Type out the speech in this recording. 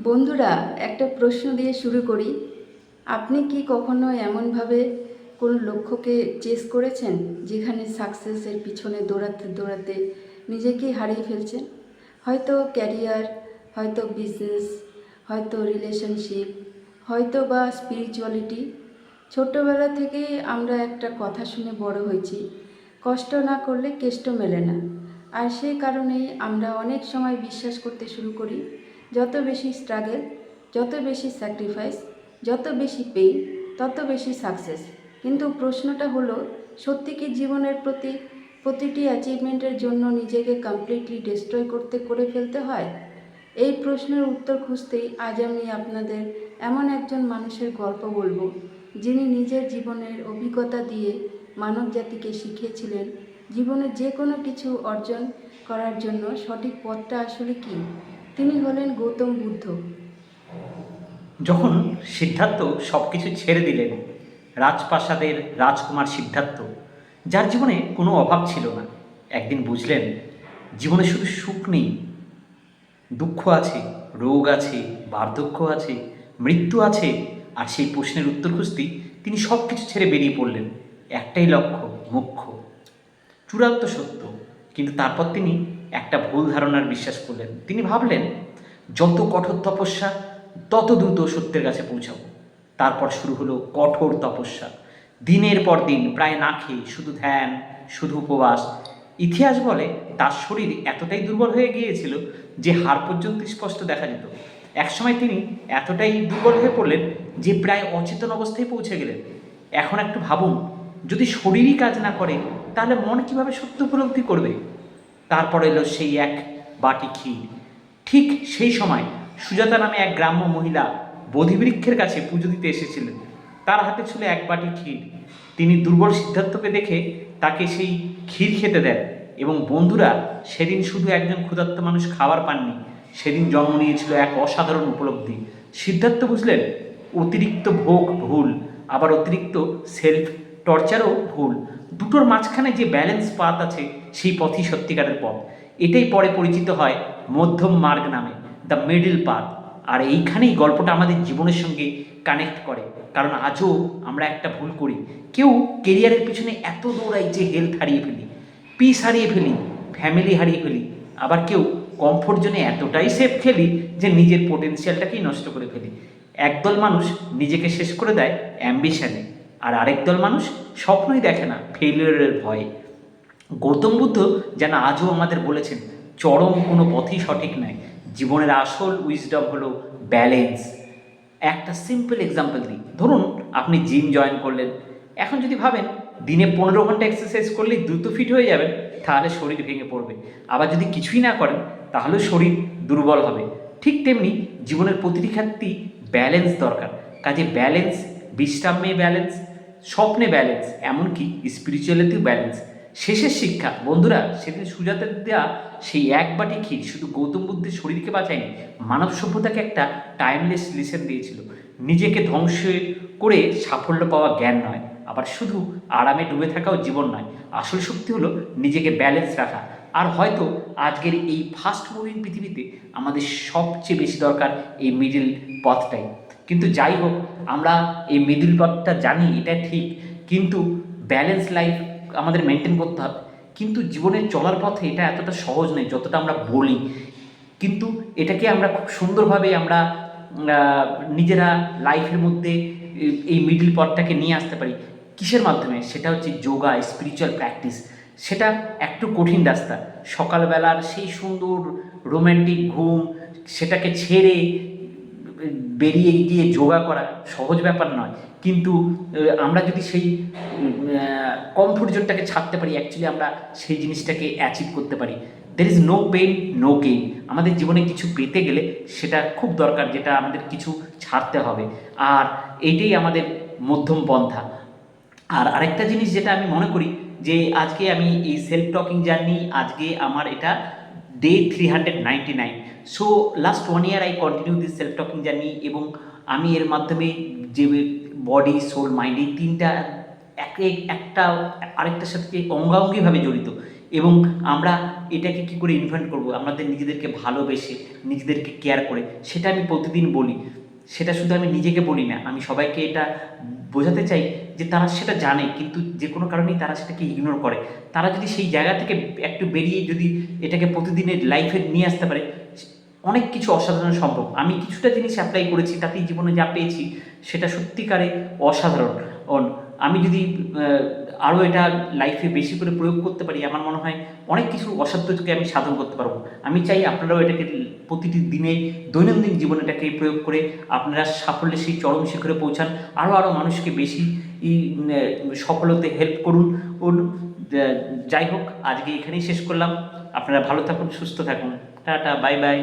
বন্ধুরা, একটা প্রশ্ন দিয়ে শুরু করি। আপনি কি কখনো এমনভাবে কোনো লক্ষ্যকে চেস করেছেন যেখানে সাকসেসের পিছনে দৌড়াতে দৌড়াতে নিজেকেই হারিয়ে ফেলছেন? হয়তো ক্যারিয়ার, হয়তো বিজনেস, হয়তো রিলেশনশিপ, হয়তো বা স্পিরিচুয়ালিটি। ছোট্টবেলা থেকেই আমরা একটা কথা শুনে বড় হয়েছি, কষ্ট না করলে কেষ্ট মেলে না। আর সেই কারণেই আমরা অনেক সময় বিশ্বাস করতে শুরু করি, যত বেশি স্ট্রাগল, যত বেশি স্যাক্রিফাইস, যত বেশি পেইন, তত বেশি সাকসেস। কিন্তু প্রশ্নটা হলো, সত্যি কি জীবনের প্রতিটি অ্যাচিভমেন্টের জন্য নিজেকে কমপ্লিটলি ডিস্ট্রয় করে ফেলতে হয়? এই প্রশ্নের উত্তর খুঁজতেই আজ আমি আপনাদের এমন একজন মানুষের গল্প বলবো, যিনি নিজের জীবনের অভিজ্ঞতা দিয়ে মানবজাতিকে শিখিয়েছিলেন জীবনে যে কোনো কিছু অর্জন করার জন্য সঠিক পথটা আসলে কী। তিনি হলেন গৌতম বুদ্ধ। যখন সিদ্ধার্থ সব কিছু ছেড়ে দিলেন, রাজপ্রাসাদের রাজকুমার সিদ্ধার্থ, যার জীবনে কোনো অভাব ছিল না, একদিন বুঝলেন জীবনে শুধু সুখ নেই, দুঃখ আছে, রোগ আছে, বার্ধক্য আছে, মৃত্যু আছে। আর সেই প্রশ্নের উত্তর খুঁজতেই তিনি সব কিছু ছেড়ে বেরিয়ে পড়লেন। একটাই লক্ষ্য, মোক্ষ, চূড়ান্ত সত্য। কিন্তু তারপর তিনি একটা ভুল ধারণার বিশ্বাস করলেন। তিনি ভাবলেন, যত কঠোর তপস্যা, তত দ্রুত সত্যের কাছে পৌঁছাবো। তারপর শুরু হলো কঠোর তপস্যা। দিনের পর দিন প্রায় না খেয়ে, শুধু ধ্যান, শুধু উপবাস। ইতিহাস বলে তার শরীর এতটাই দুর্বল হয়ে গিয়েছিল যে হাড় পর্যন্ত স্পষ্ট দেখা যেত। একসময় তিনি এতটাই দুর্বল হয়ে পড়লেন যে প্রায় অচেতন অবস্থায় পৌঁছে গেলেন। এখন একটু ভাবুন, যদি শরীরই কাজ না করে তাহলে মন কিভাবে সত্য উপলব্ধি করবে? তারপর এলো সেই এক বাটি ক্ষীর। ঠিক সেই সময় সুজাতা নামে এক গ্রাম্য মহিলা বোধিবৃক্ষের কাছে পুজো দিতে এসেছিলেন। তার হাতে ছিল এক বাটি ক্ষীর। তিনি দুর্বল সিদ্ধার্থকে দেখে তাকে সেই ক্ষীর খেতে দেন। এবং বন্ধুরা, সেদিন শুধু একজন ক্ষুধার্ত মানুষ খাবার পাননি, সেদিন জন্ম নিয়েছিল এক অসাধারণ উপলব্ধি। সিদ্ধার্থ বুঝলেন, অতিরিক্ত ভোগ ভুল, আবার অতিরিক্ত সেলফ টর্চারও ভুল। দুটোর মাঝখানে যে ব্যালেন্স পাথ আছে, সেই পথই সত্যিকারের পথ। এটাই পরে পরিচিত হয় মধ্যম মার্গ নামে, দ্য মিডল পাথ। আর এইখানেই গল্পটা আমাদের জীবনের সঙ্গে কানেক্ট করে। কারণ আজও আমরা একটা ভুল করি। কেউ কেরিয়ারের পিছনে এত দৌড়াই যে হেলথ হারিয়ে ফেলি, পিস হারিয়ে ফেলি, ফ্যামিলি হারিয়ে ফেলি। আবার কেউ কমফোর্ট জোনে এতটাই সেফ খেলি যে নিজের পোটেন্সিয়ালটাকেই নষ্ট করে ফেলি। একদল মানুষ নিজেকে শেষ করে দেয় অ্যাম্বিশনে, আর আরেক দল মানুষ স্বপ্নই দেখে না, ফেলিওরের ভয়ে। গৌতম বুদ্ধ যেন আজও আমাদের বলেছেন, চরম কোনো পথই সঠিক নয়। জীবনের আসল উইজডম হলো ব্যালেন্স। একটা সিম্পল এক্সাম্পল দিই। ধরুন আপনি জিম জয়েন করলেন। এখন যদি ভাবেন দিনে 15 ঘন্টা এক্সারসাইজ করলেই দ্রুত ফিট হয়ে যাবেন, তাহলে শরীর ভেঙে পড়বে। আবার যদি কিছুই না করেন, তাহলে শরীর দুর্বল হবে। ঠিক তেমনি জীবনের প্রতিটি ক্ষেত্রেই ব্যালেন্স দরকার। কাজে ব্যালেন্স, বিশ্রামে ব্যালেন্স, স্বপ্নে ব্যালেন্স, এমনকি স্পিরিচুয়ালিটিও ব্যালেন্স। শেষের শিক্ষা বন্ধুরা, সেদিন সুজাতার দেওয়া সেই এক বাটি ক্ষীর শুধু গৌতম বুদ্ধের শরীরকে বাঁচায়নি, মানব সভ্যতাকে একটা টাইমলেস লেসন দিয়েছিল। নিজেকে ধ্বংস করে সাফল্য পাওয়া জ্ঞান নয়, আবার শুধু আরামে ডুবে থাকাও জীবন নয়। আসল শক্তি হলো নিজেকে ব্যালেন্স রাখা। আর হয়তো আজকের এই ফাস্ট মুভিং পৃথিবীতে আমাদের সবচেয়ে বেশি দরকার এই মিডিল পথটাই। কিন্তু যাই হোক, আমরা এই মিডিল পথটা জানি, এটা ঠিক। কিন্তু ব্যালেন্স লাইফ আমাদের মেনটেন করতে হবে। কিন্তু জীবনের চলার পথে এটা এতটা সহজ নয় যতটা আমরা বলি। কিন্তু এটাকে আমরা খুব সুন্দরভাবে আমরা নিজেরা লাইফের মধ্যে এই মিডল পথটাকে নিয়ে আসতে পারি। কিসের মাধ্যমে? সেটা হচ্ছে যোগা, স্পিরিচুয়াল প্র্যাকটিস। সেটা একটু কঠিন রাস্তা। সকালবেলার সেই সুন্দর রোম্যান্টিক ঘুম, সেটাকে ছেড়ে বেরিয়ে গিয়ে যোগা করা সহজ ব্যাপার নয়। কিন্তু আমরা যদি সেই কমফোর্ট জোনটাকে ছাড়তে পারি, অ্যাকচুয়ালি আমরা সেই জিনিসটাকে অ্যাচিভ করতে পারি। There is no pain, no gain. আমাদের জীবনে কিছু পেতে গেলে সেটা খুব দরকার, যেটা আমাদের কিছু ছাড়তে হবে। আর এইটাই আমাদের মধ্যম পন্থা। আর আরেকটা জিনিস যেটা আমি মনে করি, যে আজকে আমি এই সেলফ টকিং জার্নি, আজকে আমার এটা day 399। So last 1 year I continue this self talking journey. এবং আমি এর মাধ্যমে যে বডি, সোল, মাইন্ড, এই তিনটা একটা আরেকটার সাথে অঙ্গাঙ্গিভাবে জড়িত। এবং আমরা এটাকে কী করে ইনভেন্ট করব, আমাদের নিজেদেরকে ভালোবেসে নিজেদেরকে কেয়ার করে, সেটা আমি প্রতিদিন বলি। সেটা শুধু আমি নিজেকে বলি না, আমি সবাইকে এটা বোঝাতে চাই যে তারা সেটা জানে, কিন্তু যে কোনো কারণেই তারা সেটাকে ইগনোর করে। তারা যদি সেই জায়গা থেকে একটু বেরিয়ে যদি এটাকে প্রতিদিনের লাইফে নিয়ে আসতে পারে, অনেক কিছু অসাধারণ সম্ভব। আমি কিছুটা জিনিস অ্যাপ্লাই করেছি, তাতেই জীবনে যা পেয়েছি সেটা সত্যিকারে অসাধারণ। আমি যদি আরও এটা লাইফে বেশি করে প্রয়োগ করতে পারি, আমার মনে হয় অনেক কিছু অসাধ্যকে আমি সাধন করতে পারবব। আমি চাই আপনারাও এটাকে প্রতিটি দিনে দৈনন্দিন জীবনে এটাকে প্রয়োগ করে আপনারা সাফল্যের সেই চরম শিখরে পৌঁছান, আরও মানুষকে বেশি সফলতে হেল্প করুন। যাই হোক, আজকে এখানেই শেষ করলাম। আপনারা ভালো থাকুন, সুস্থ থাকুন, টাটা, বাই বাই।